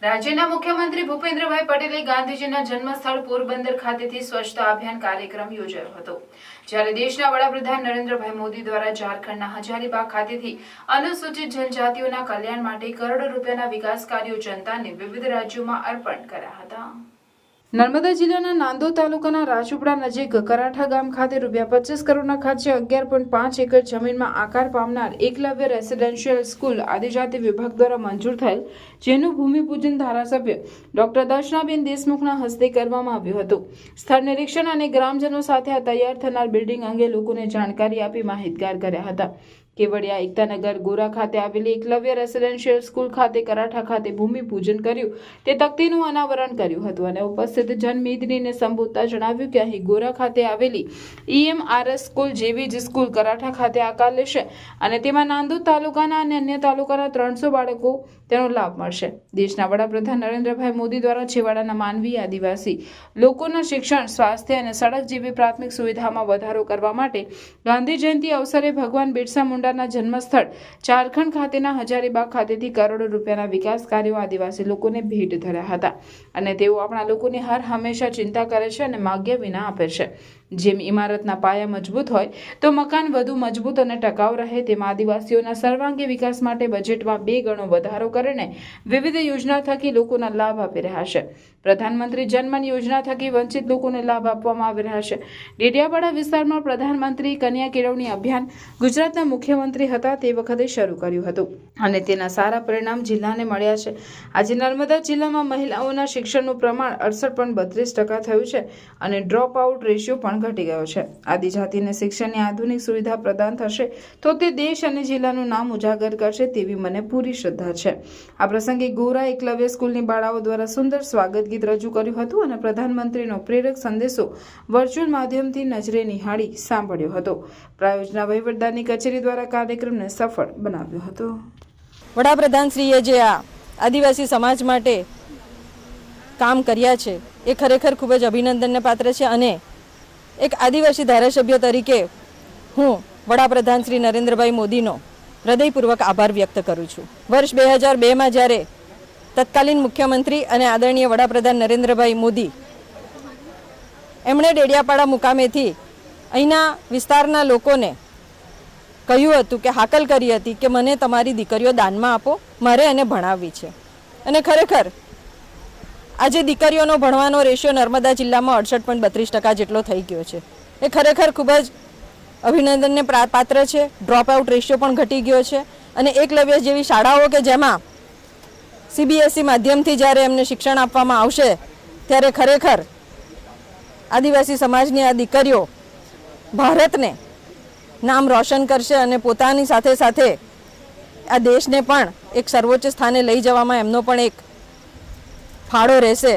રાજ્યના મુખ્યમંત્રી ભૂપેન્દ્રભાઈ પટેલે ગાંધીજીના જન્મસ્થળ પોરબંદર ખાતેથી સ્વચ્છતા અભિયાન કાર્યક્રમ યોજાયો હતો, જ્યારે દેશના વડાપ્રધાન નરેન્દ્રભાઈ મોદી દ્વારા ઝારખંડના હજારીબાગ ખાતેથી અનુસૂચિત જનજાતિઓના કલ્યાણ માટે કરોડો રૂપિયાના વિકાસ કાર્યો જનતાને વિવિધ રાજ્યોમાં અર્પણ કર્યા હતા। નર્મદા જિલ્લાના નાંદોદ તાલુકાના રાજપીપળા નજીક કરાઠા ગામ ખાતે ₹25 કરોડના ખર્ચે 11.5 એકર જમીનમાં આકાર પામનાર એકલવ્ય રેસિડેન્શિયલ સ્કૂલ આદિજાતિ વિભાગ દ્વારા મંજૂર થયેલ, જેનું ભૂમિપૂજન ધારાસભ્ય ડોક્ટર દર્શનાબેન દેશમુખના હસ્તે કરવામાં આવ્યું હતું। સ્થળ નિરીક્ષણ અને ગ્રામજનો સાથે આ તૈયાર થનાર બિલ્ડિંગ અંગે લોકોને જાણકારી આપી માહિતગાર કર્યા હતા। કેવડિયા એકતાનગર ગોરા ખાતે આવેલી એકલવ્ય રેસિડેન્શિયલ સ્કૂલ ખાતે કરાઠા ખાતે ભૂમિપૂજન કર્યું, તે તકતીનું અનાવરણ કર્યું હતું અને ઉપસ્થિત જનમેદનીને સંબોધતા જણાવ્યું કે અહીં ગોરા ખાતે આવેલી EMRS સ્કૂલ જેવી જ સ્કૂલ કરાઠા ખાતે આકાર લેશે અને તેમાં નાંદોદ તાલુકાના અને અન્ય તાલુકાના 300 બાળકો તેનો લાભ મળશે। દેશના વડાપ્રધાન નરેન્દ્રભાઈ મોદી દ્વારા છેવાડાના માનવી આદિવાસી લોકોના શિક્ષણ, સ્વાસ્થ્ય અને સડક જેવી પ્રાથમિક સુવિધામાં વધારો કરવા માટે ગાંધી જયંતિ અવસરે ભગવાન બિરસા મુંડાના જન્મસ્થળ ઝારખંડ ખાતેના હજારીબાગ ખાતેથી કરોડો રૂપિયાના વિકાસ કાર્યો આદિવાસી લોકોને ભેટ ધર્યા હતા અને તેઓ આપણા લોકોની હર હંમેશા ચિંતા કરે છે અને માગ્યા વિના આપે છે। જેમ ઇમારતના પાયા મજબૂત હોય તો મકાન વધુ મજબૂત અને ટકાઉ રહે, તેમ આદિવાસીઓના સર્વાંગી વિકાસ માટે બજેટમાં 2 ગણો વધારો કરીને વિવિધ યોજના થકી લોકોના લાભ આપી રહ્યા છે। પ્રધાનમંત્રી જનમન યોજના થકી વંચિત લોકોને લાભ આપવામાં આવી રહ્યા છે। ડેડિયાપાડા વિસ્તારમાં પ્રધાનમંત્રી કન્યા કેળવણી અભિયાન ગુજરાતના મુખ્યમંત્રી હતા તે વખતે શરૂ કર્યું હતું અને તેના સારા પરિણામ જિલ્લાને મળ્યા છે। આજે નર્મદા જિલ્લામાં મહિલાઓના શિક્ષણનું પ્રમાણ 68.32% થયું છે અને ડ્રોપ આઉટ રેશિયો પણ ઘટી ગયો છે। આદિજાતિને શિક્ષણની આધુનિક સુવિધા પ્રદાન થશે તો તે દેશ અને જિલ્લાનું નામ ઉજાગર કરશે તેવી મને પૂરી શ્રદ્ધા છે। આ પ્રસંગે ગોરા એકલવ્ય સ્કૂલની બાળાઓ દ્વારા સુંદર સ્વાગત ગીત રજૂ કર્યું હતું અને પ્રધાનમંત્રીનો પ્રેરક સંદેશો વર્ચ્યુઅલ માધ્યમથી નજરે નિહાળી સાંભળ્યો હતો। પ્રાયોજના વહીવટદારની કચેરી દ્વારા કાર્યક્રમને સફળ બનાવ્યો હતો। વડાપ્રધાનશ્રીએ જે આ આદિવાસી સમાજ માટે કામ કર્યા છે એ ખરેખર ખૂબ જ અભિનંદનને પાત્ર છે અને એક આદિવાસી ધારાસભ્ય તરીકે હું વડાપ્રધાન શ્રી નરેન્દ્રભાઈ મોદીનો હૃદયપૂર્વક આભાર વ્યક્ત કરું છું। વર્ષ 2002માં જ્યારે તત્કાલીન મુખ્યમંત્રી અને આદરણીય વડાપ્રધાન નરેન્દ્રભાઈ મોદી એમણે ડેડિયાપાડા મુકામેથી અહીંના વિસ્તારના લોકોને કહ્યું હતું કે હાકલ કરી હતી કે મને તમારી દીકરીઓ દાનમાં આપો, મારે એને ભણાવવી છે। અને ખરેખર આજે દીકરીઓનો ભણવાનો રેશિયો નર્મદા જિલ્લામાં 68.32% જેટલો થઈ ગયો છે। એ ખરેખર ખૂબ જ અભિનંદનને પાત્ર છે। ડ્રોપ આઉટ રેશિયો પણ ઘટી ગયો છે અને એકલવ્ય જેવી શાળાઓ કે જેમાં CBSE માધ્યમથી જ્યારે એમને શિક્ષણ આપવામાં આવશે ત્યારે ખરેખર આદિવાસી સમાજની આ દીકરીઓ ભારતને નામ રોશન કરશે અને પોતાની સાથે સાથે આ દેશને પણ એક સર્વોચ્ચ સ્થાને લઈ જવામાં એમનો પણ એક ફાળો રહેશે।